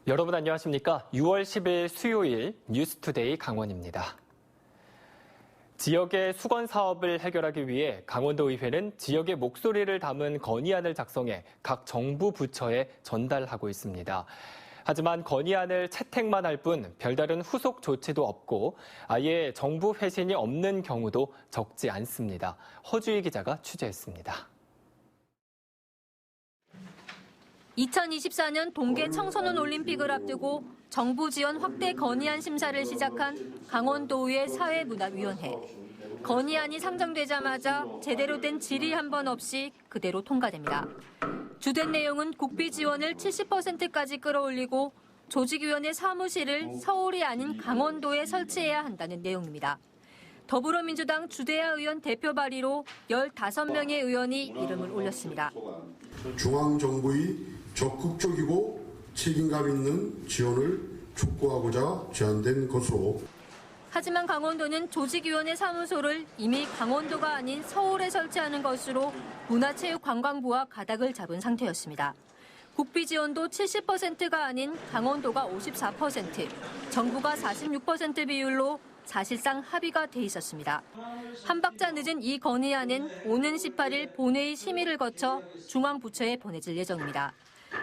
여러분 안녕하십니까? 6월 10일 수요일 뉴스투데이 강원입니다. 지역의 수건 사업을 해결하기 위해 강원도의회는 지역의 목소리를 담은 건의안을 작성해 각 정부 부처에 전달하고 있습니다. 하지만 건의안을 채택만 할 뿐 별다른 후속 조치도 없고 아예 정부 회신이 없는 경우도 적지 않습니다. 허주희 기자가 취재했습니다. 2024년 동계 청소년 올림픽을 앞두고 정부 지원 확대 건의안 심사를 시작한 강원도의회 사회문화위원회. 건의안이 상정되자마자 제대로 된 질의 한 번 없이 그대로 통과됩니다. 주된 내용은 국비 지원을 70%까지 끌어올리고 조직위원회 사무실을 서울이 아닌 강원도에 설치해야 한다는 내용입니다. 더불어민주당 주대하 의원 대표 발의로 15명의 의원이 이름을 올렸습니다. 중앙정부의 적극적이고 책임감 있는 지원을 촉구하고자 제안된 것으로. 하지만 강원도는 조직위원회 사무소를 이미 강원도가 아닌 서울에 설치하는 것으로 문화체육관광부와 가닥을 잡은 상태였습니다. 국비 지원도 70%가 아닌 강원도가 54%, 정부가 46% 비율로 사실상 합의가 돼 있었습니다. 한 박자 늦은 이 건의안은 오는 18일 본회의 심의를 거쳐 중앙부처에 보내질 예정입니다.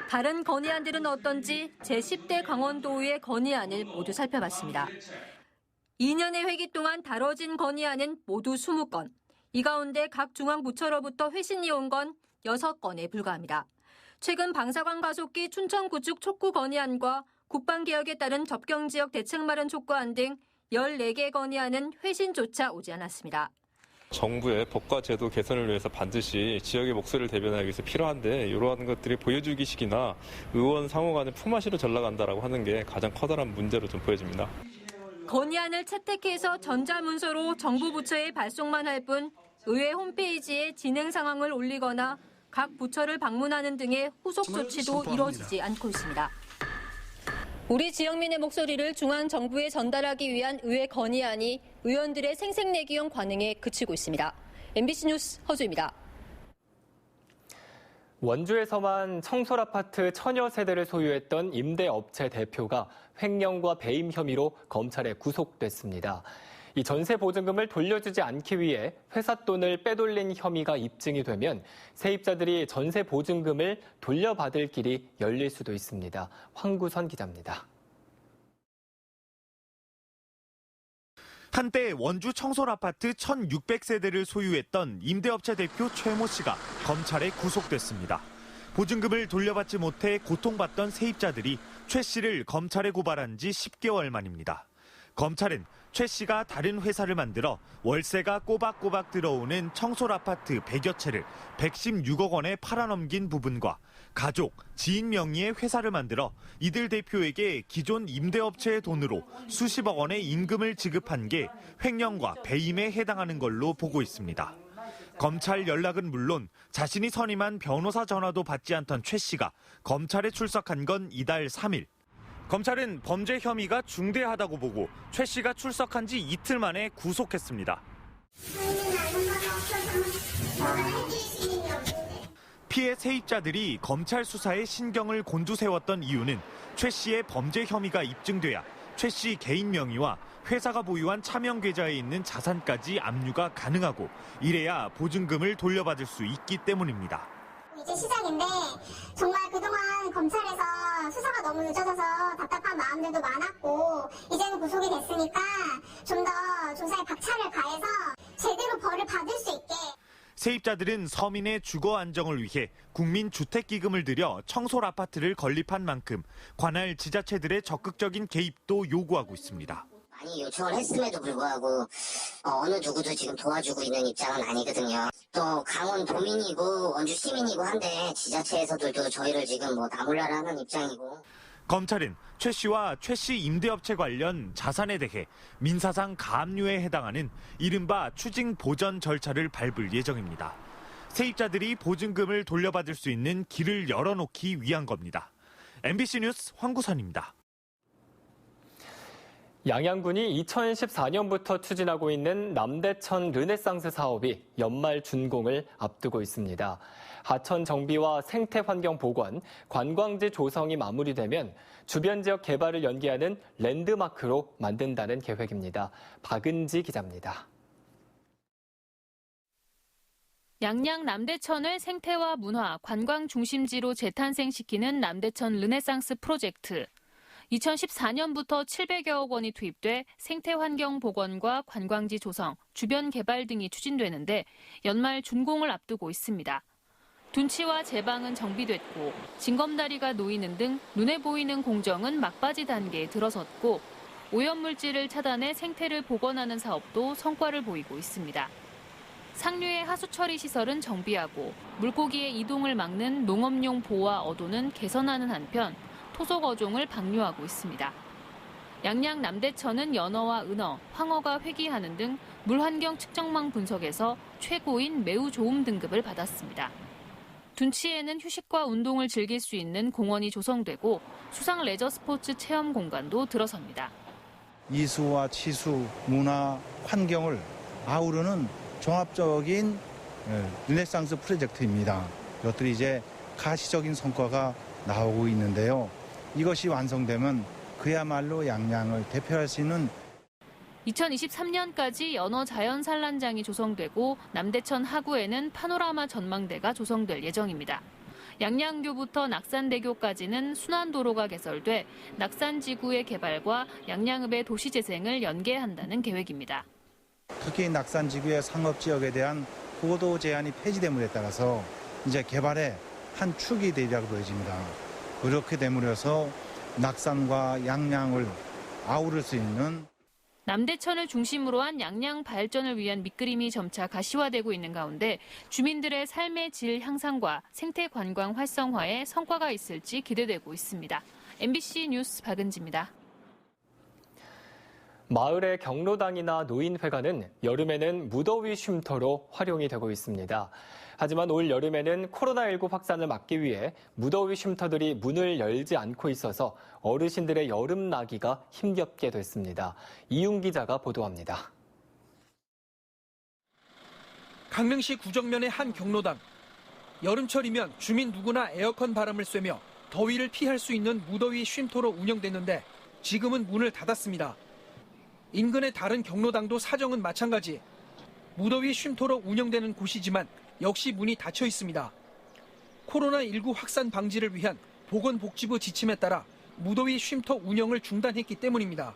다른 건의안들은 어떤지 제10대 강원도의회 건의안을 모두 살펴봤습니다. 2년의 회기 동안 다뤄진 건의안은 모두 20건. 이 가운데 각 중앙부처로부터 회신이 온 건 6건에 불과합니다. 최근 방사관 가속기 춘천 구축 촉구 건의안과 국방개혁에 따른 접경지역 대책 마련 촉구안 등 14개 건의안은 회신조차 오지 않았습니다. 정부의 법과 제도 개선을 위해서 반드시 지역의 목소리를 대변하기 위해서 필요한데 이러한 것들이 보여주기식이나 의원 상호 간의 품앗이로 전락한다라고 하는 게 가장 커다란 문제로 좀 보여집니다. 건의안을 채택해서 전자문서로 정부 부처에 발송만 할 뿐 의회 홈페이지에 진행 상황을 올리거나 각 부처를 방문하는 등의 후속 조치도 이루어지지 않고 있습니다. 우리 지역민의 목소리를 중앙정부에 전달하기 위한 의회 건의안이 의원들의 생색내기형 관행에 그치고 있습니다. MBC 뉴스 허주입니다. 원주에서만 청솔아파트 천여 세대를 소유했던 임대업체 대표가 횡령과 배임 혐의로 검찰에 구속됐습니다. 이 전세 보증금을 돌려주지 않기 위해 회사 돈을 빼돌린 혐의가 입증이 되면 세입자들이 전세 보증금을 돌려받을 길이 열릴 수도 있습니다. 황구선 기자입니다. 한때 원주 청솔아파트 1,600세대를 소유했던 임대업체 대표 최모 씨가 검찰에 구속됐습니다. 보증금을 돌려받지 못해 고통받던 세입자들이 최 씨를 검찰에 고발한 지 10개월 만입니다. 검찰은 최 씨가 다른 회사를 만들어 월세가 꼬박꼬박 들어오는 청솔아파트 100여 채를 116억 원에 팔아넘긴 부분과 가족, 지인 명의의 회사를 만들어 이들 대표에게 기존 임대업체의 돈으로 수십억 원의 임금을 지급한 게 횡령과 배임에 해당하는 걸로 보고 있습니다. 검찰 연락은 물론 자신이 선임한 변호사 전화도 받지 않던 최 씨가 검찰에 출석한 건 이달 3일. 검찰은 범죄 혐의가 중대하다고 보고 최 씨가 출석한 지 이틀 만에 구속했습니다. 피해 세입자들이 검찰 수사에 신경을 곤두세웠던 이유는 최 씨의 범죄 혐의가 입증돼야 최 씨 개인 명의와 회사가 보유한 차명 계좌에 있는 자산까지 압류가 가능하고 이래야 보증금을 돌려받을 수 있기 때문입니다. 이제 시작인데 정말 그동안 검찰에서 수사가 너무 늦어져서 답답한 마음들도 많았고 이제는 구속이 됐으니까 좀 더 조사에 박차를 가해서 제대로 벌을 받을 수 있게. 세입자들은 서민의 주거 안정을 위해 국민주택기금을 들여 청솔아파트를 건립한 만큼 관할 지자체들의 적극적인 개입도 요구하고 있습니다. 많이 요청을 했음에도 불구하고 어느 누구도 지금 도와주고 있는 입장은 아니거든요. 또 강원 도민이고 원주 시민이고 한데 지자체에서들도 저희를 지금 나몰라라 하는 입장이고. 검찰은 최 씨와 최 씨 임대업체 관련 자산에 대해 민사상 가압류에 해당하는 이른바 추징 보전 절차를 밟을 예정입니다. 세입자들이 보증금을 돌려받을 수 있는 길을 열어놓기 위한 겁니다. MBC 뉴스 황구선입니다. 양양군이 2014년부터 추진하고 있는 남대천 르네상스 사업이 연말 준공을 앞두고 있습니다. 하천 정비와 생태 환경 복원, 관광지 조성이 마무리되면 주변 지역 개발을 연계하는 랜드마크로 만든다는 계획입니다. 박은지 기자입니다. 양양 남대천을 생태와 문화, 관광 중심지로 재탄생시키는 남대천 르네상스 프로젝트. 2014년부터 700여억 원이 투입돼 생태 환경 복원과 관광지 조성, 주변 개발 등이 추진되는데 연말 준공을 앞두고 있습니다. 둔치와 제방은 정비됐고 징검다리가 놓이는 등 눈에 보이는 공정은 막바지 단계에 들어섰고 오염물질을 차단해 생태를 복원하는 사업도 성과를 보이고 있습니다. 상류의 하수처리 시설은 정비하고 물고기의 이동을 막는 농업용 보와 어도는 개선하는 한편 토속 어종을 방류하고 있습니다. 양양 남대천은 연어와 은어, 황어가 회귀하는 등 물환경 측정망 분석에서 최고인 매우 좋음 등급을 받았습니다. 둔치에는 휴식과 운동을 즐길 수 있는 공원이 조성되고 수상 레저 스포츠 체험 공간도 들어섭니다. 이수와 치수, 문화, 환경을 아우르는 종합적인 르네상스 프로젝트입니다. 이것들이 이제 가시적인 성과가 나오고 있는데요. 이것이 완성되면 그야말로 양양을 대표할 수 있는 2023년까지 연어 자연산란장이 조성되고 남대천 하구에는 파노라마 전망대가 조성될 예정입니다. 양양교부터 낙산대교까지는 순환도로가 개설돼 낙산지구의 개발과 양양읍의 도시재생을 연계한다는 계획입니다. 특히 낙산지구의 상업지역에 대한 고도 제한이 폐지됨에 따라서 이제 개발의 한 축이 되리라고 보여집니다. 그렇게 됨으로써 낙산과 양양을 아우를 수 있는 남대천을 중심으로 한 양양 발전을 위한 밑그림이 점차 가시화되고 있는 가운데 주민들의 삶의 질 향상과 생태 관광 활성화에 성과가 있을지 기대되고 있습니다. MBC 뉴스 박은지입니다. 마을의 경로당이나 노인회관은 여름에는 무더위 쉼터로 활용이 되고 있습니다. 하지만 올 여름에는 코로나19 확산을 막기 위해 무더위 쉼터들이 문을 열지 않고 있어서 어르신들의 여름 나기가 힘겹게 됐습니다. 이윤 기자가 보도합니다. 강릉시 구정면의 한 경로당. 여름철이면 주민 누구나 에어컨 바람을 쐬며 더위를 피할 수 있는 무더위 쉼터로 운영됐는데 지금은 문을 닫았습니다. 인근의 다른 경로당도 사정은 마찬가지. 무더위 쉼터로 운영되는 곳이지만 역시 문이 닫혀 있습니다. 코로나19 확산 방지를 위한 보건복지부 지침에 따라 무더위 쉼터 운영을 중단했기 때문입니다.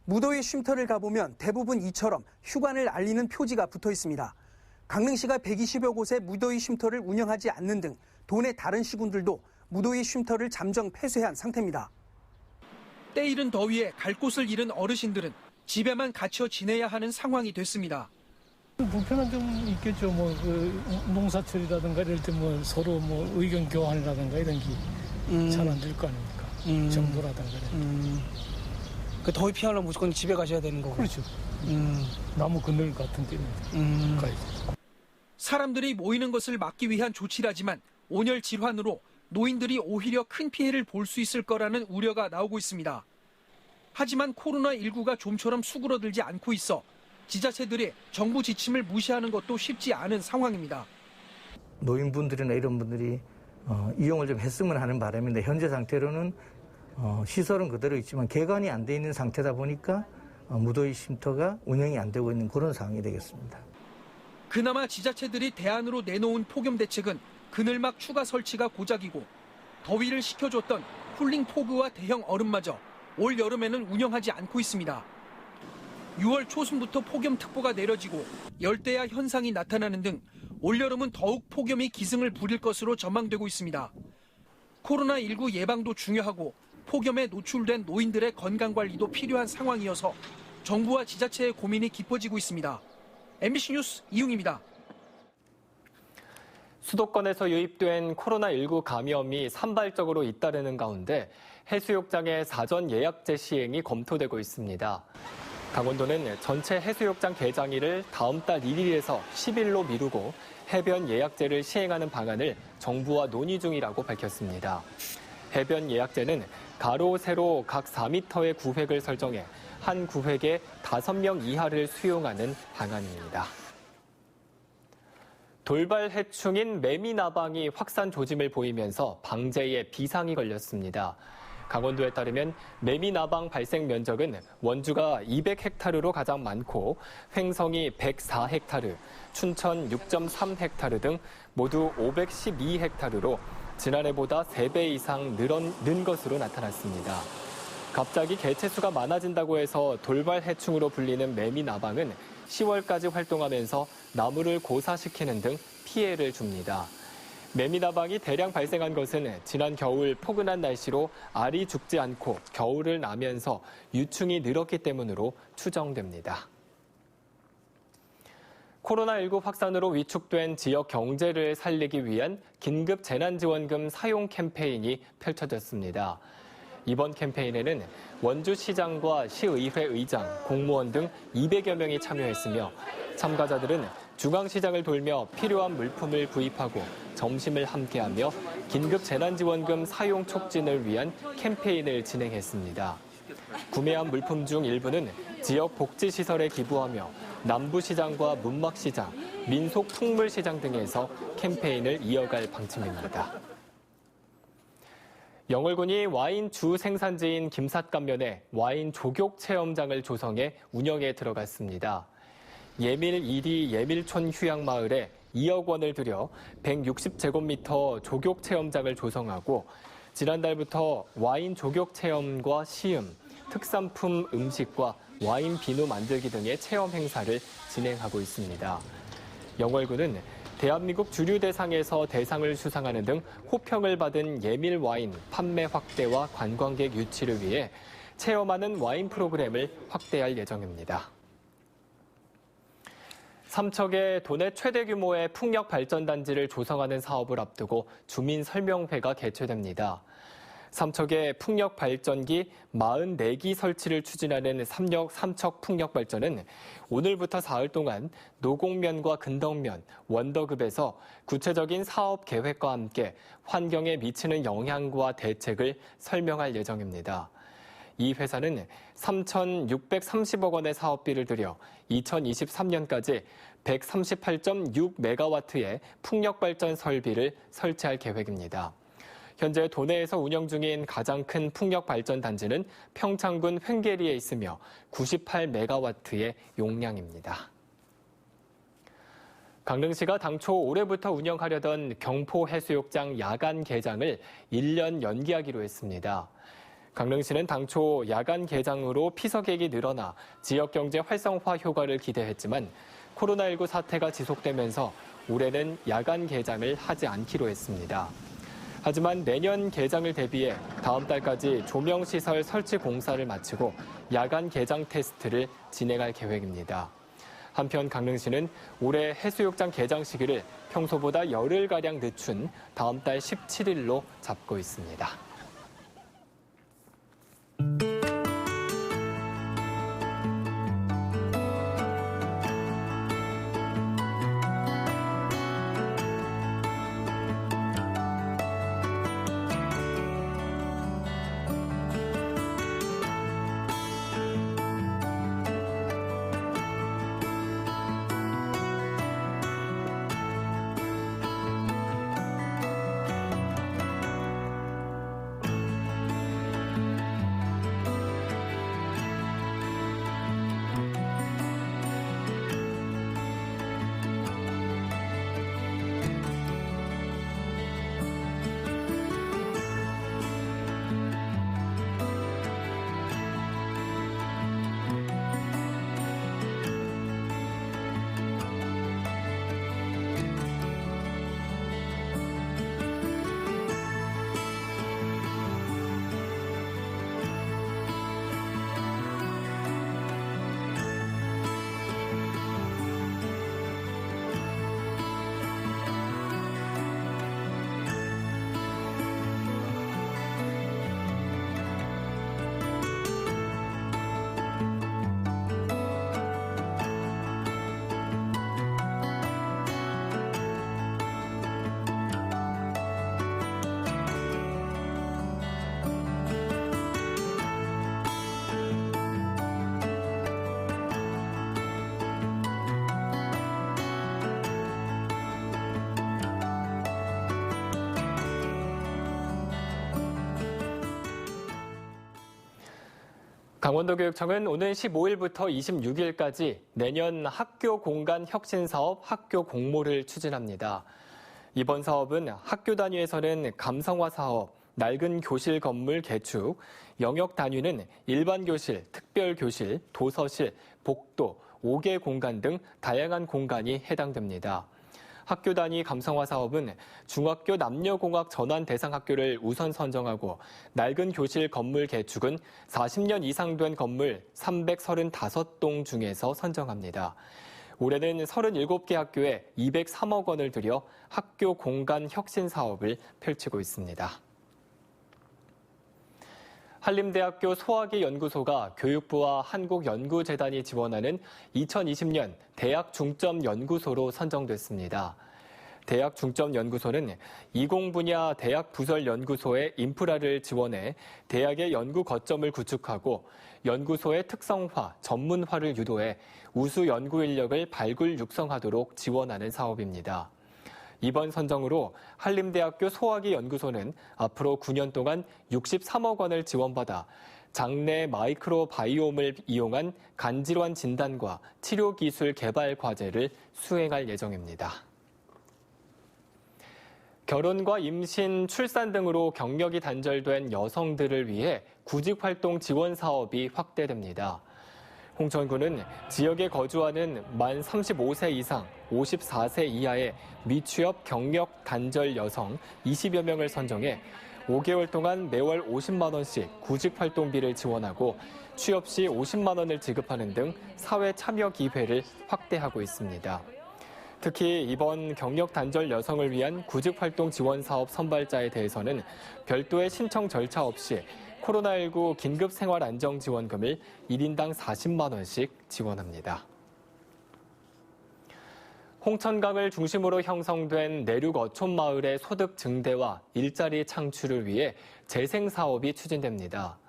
무더위 쉼터를 가보면 대부분 이처럼 휴관을 알리는 표지가 붙어 있습니다. 강릉시가 120여 곳의 무더위 쉼터를 운영하지 않는 등 도내 다른 시군들도 무더위 쉼터를 잠정 폐쇄한 상태입니다. 때이른 더위에 갈 곳을 잃은 어르신들은 집에만 갇혀 지내야 하는 상황이 됐습니다. 불편한 점은 있겠죠. 농사철이라든가 이럴 때 서로 의견 교환이라든가 이런 게 잘 안 될 거 아닙니까? 정도라든가. 그 더위 피하려면 무조건 집에 가셔야 되는 거고. 그렇죠. 나무 그늘 같은 데는 가야죠. 사람들이 모이는 것을 막기 위한 조치라지만 온열 질환으로 노인들이 오히려 큰 피해를 볼 수 있을 거라는 우려가 나오고 있습니다. 하지만 코로나19가 좀처럼 수그러들지 않고 있어 지자체들이 정부 지침을 무시하는 것도 쉽지 않은 상황입니다. 노인분들이나 이런 분들이 이용을 좀 했으면 하는 바람인데 현재 상태로는 시설은 그대로 있지만 개관이 안 돼 있는 상태다 보니까 무더위 쉼터가 운영이 안 되고 있는 그런 상황이 되겠습니다. 그나마 지자체들이 대안으로 내놓은 폭염 대책은 그늘막 추가 설치가 고작이고 더위를 식혀줬던 쿨링 포그와 대형 얼음마저 올 여름에는 운영하지 않고 있습니다. 6월 초순부터 폭염특보가 내려지고 열대야 현상이 나타나는 등 올여름은 더욱 폭염이 기승을 부릴 것으로 전망되고 있습니다. 코로나19 예방도 중요하고 폭염에 노출된 노인들의 건강관리도 필요한 상황이어서 정부와 지자체의 고민이 깊어지고 있습니다. MBC 뉴스 이웅입니다. 수도권에서 유입된 코로나19 감염이 산발적으로 잇따르는 가운데 해수욕장의 사전 예약제 시행이 검토되고 있습니다. 강원도는 전체 해수욕장 개장일을 다음 달 1일에서 10일로 미루고 해변 예약제를 시행하는 방안을 정부와 논의 중이라고 밝혔습니다. 해변 예약제는 가로, 세로 각 4m의 구획을 설정해 한 구획에 5명 이하를 수용하는 방안입니다. 돌발 해충인 매미나방이 확산 조짐을 보이면서 방제에 비상이 걸렸습니다. 강원도에 따르면 매미나방 발생 면적은 원주가 200헥타르로 가장 많고 횡성이 104헥타르, 춘천 6.3헥타르 등 모두 512헥타르로 지난해보다 3배 이상 는 것으로 나타났습니다. 갑자기 개체수가 많아진다고 해서 돌발 해충으로 불리는 매미나방은 10월까지 활동하면서 나무를 고사시키는 등 피해를 줍니다. 매미나방이 대량 발생한 것은 지난 겨울 포근한 날씨로 알이 죽지 않고 겨울을 나면서 유충이 늘었기 때문으로 추정됩니다. 코로나19 확산으로 위축된 지역 경제를 살리기 위한 긴급 재난지원금 사용 캠페인이 펼쳐졌습니다. 이번 캠페인에는 원주시장과 시의회 의장, 공무원 등 200여 명이 참여했으며 참가자들은 중앙시장을 돌며 필요한 물품을 구입하고 점심을 함께하며 긴급 재난지원금 사용 촉진을 위한 캠페인을 진행했습니다. 구매한 물품 중 일부는 지역 복지시설에 기부하며 남부시장과 문막시장, 민속풍물시장 등에서 캠페인을 이어갈 방침입니다. 영월군이 와인 주 생산지인 김삿감면에 와인 조격 체험장을 조성해 운영에 들어갔습니다. 예밀 1위 예밀촌 휴양마을에 2억 원을 들여 160제곱미터 조격 체험장을 조성하고 지난달부터 와인 조격 체험과 시음, 특산품 음식과 와인 비누 만들기 등의 체험 행사를 진행하고 있습니다. 영월군은 대한민국 주류대상에서 대상을 수상하는 등 호평을 받은 예밀 와인 판매 확대와 관광객 유치를 위해 체험하는 와인 프로그램을 확대할 예정입니다. 삼척에 도내 최대 규모의 풍력 발전단지를 조성하는 사업을 앞두고 주민 설명회가 개최됩니다. 삼척의 풍력 발전기 44기 설치를 추진하는 삼척 풍력 발전은 오늘부터 사흘 동안 노곡면과 근덕면, 원더급에서 구체적인 사업 계획과 함께 환경에 미치는 영향과 대책을 설명할 예정입니다. 이 회사는 3,630억 원의 사업비를 들여 2023년까지 138.6메가와트의 풍력 발전 설비를 설치할 계획입니다. 현재 도내에서 운영 중인 가장 큰 풍력 발전 단지는 평창군 횡계리에 있으며 98메가와트의 용량입니다. 강릉시가 당초 올해부터 운영하려던 경포해수욕장 야간 개장을 1년 연기하기로 했습니다. 강릉시는 당초 야간 개장으로 피서객이 늘어나 지역경제 활성화 효과를 기대했지만 코로나19 사태가 지속되면서 올해는 야간 개장을 하지 않기로 했습니다. 하지만 내년 개장을 대비해 다음 달까지 조명시설 설치 공사를 마치고 야간 개장 테스트를 진행할 계획입니다. 한편 강릉시는 올해 해수욕장 개장 시기를 평소보다 열흘가량 늦춘 다음 달 17일로 잡고 있습니다. 강원도교육청은 오는 15일부터 26일까지 내년 학교 공간 혁신 사업 학교 공모를 추진합니다. 이번 사업은 학교 단위에서는 감성화 사업, 낡은 교실 건물 개축, 영역 단위는 일반 교실, 특별 교실, 도서실, 복도, 5개 공간 등 다양한 공간이 해당됩니다. 학교 단위 감성화 사업은 중학교 남녀공학 전환 대상 학교를 우선 선정하고 낡은 교실 건물 개축은 40년 이상 된 건물 335동 중에서 선정합니다. 올해는 37개 학교에 203억 원을 들여 학교 공간 혁신 사업을 펼치고 있습니다. 한림대학교 소화기 연구소가 교육부와 한국연구재단이 지원하는 2020년 대학 중점 연구소로 선정됐습니다. 대학 중점 연구소는 이공 분야 대학 부설 연구소의 인프라를 지원해 대학의 연구 거점을 구축하고 연구소의 특성화, 전문화를 유도해 우수 연구 인력을 발굴 육성하도록 지원하는 사업입니다. 이번 선정으로 한림대학교 소화기 연구소는 앞으로 9년 동안 63억 원을 지원받아 장내 마이크로바이옴을 이용한 간질환 진단과 치료 기술 개발 과제를 수행할 예정입니다. 결혼과 임신, 출산 등으로 경력이 단절된 여성들을 위해 구직활동 지원 사업이 확대됩니다. 홍천구는 지역에 거주하는 만 35세 이상, 54세 이하의 미취업 경력 단절 여성 20여 명을 선정해 5개월 동안 매월 50만 원씩 구직활동비를 지원하고 취업 시 50만 원을 지급하는 등 사회 참여 기회를 확대하고 있습니다. 특히 이번 경력 단절 여성을 위한 구직활동 지원 사업 선발자에 대해서는 별도의 신청 절차 없이 코로나19 긴급생활안정지원금을 1인당 40만 원씩 지원합니다. 홍천강을 중심으로 형성된 내륙 어촌 마을의 소득 증대와 일자리 창출을 위해 재생 사업이 추진됩니다.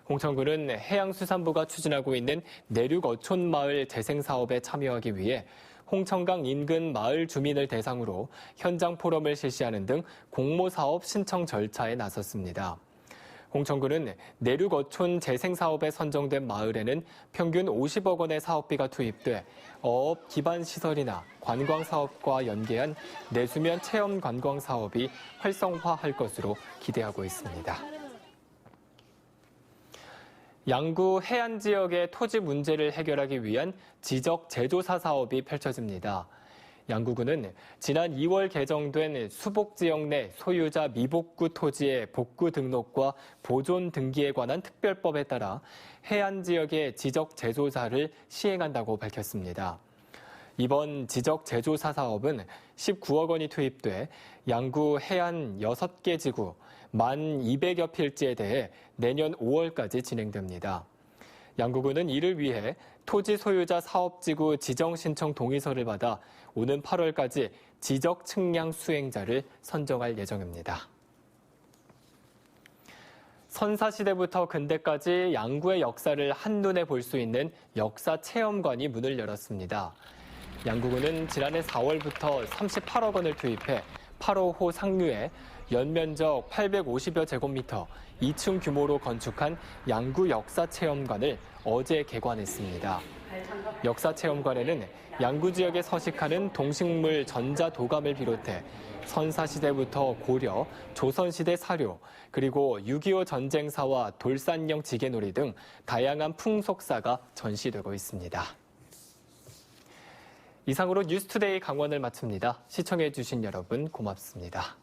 홍천구는 해양수산부가 추진하고 있는 내륙 어촌 마을 재생 사업에 참여하기 위해 홍천강 인근 마을 주민을 대상으로 현장 포럼을 실시하는 등 공모사업 신청 절차에 나섰습니다. 홍천구는 내륙 어촌 재생 사업에 선정된 마을에는 평균 50억 원의 사업비가 투입돼 어업 기반 시설이나 관광 사업과 연계한 내수면 체험 관광 사업이 활성화할 것으로 기대하고 있습니다. 양구 해안 지역의 토지 문제를 해결하기 위한 지적 재조사 사업이 펼쳐집니다. 양구군은 지난 2월 개정된 수복지역 내 소유자 미복구 토지의 복구 등록과 보존 등기에 관한 특별법에 따라 해안 지역의 지적 재조사를 시행한다고 밝혔습니다. 이번 지적 재조사 사업은 19억 원이 투입돼 양구 해안 6개 지구 1,200여 필지에 대해 내년 5월까지 진행됩니다. 양구군은 이를 위해 토지 소유자 사업지구 지정 신청 동의서를 받아 오는 8월까지 지적 측량 수행자를 선정할 예정입니다. 선사시대부터 근대까지 양구의 역사를 한눈에 볼 수 있는 역사 체험관이 문을 열었습니다. 양구군은 지난해 4월부터 38억 원을 투입해 8호호 상류에 연면적 850여 제곱미터, 2층 규모로 건축한 양구 역사체험관을 어제 개관했습니다. 역사체험관에는 양구 지역에 서식하는 동식물 전자도감을 비롯해 선사시대부터 고려, 조선시대 사료, 그리고 6.25 전쟁사와 돌산령 지게놀이 등 다양한 풍속사가 전시되고 있습니다. 이상으로 뉴스투데이 강원을 마칩니다. 시청해주신 여러분 고맙습니다.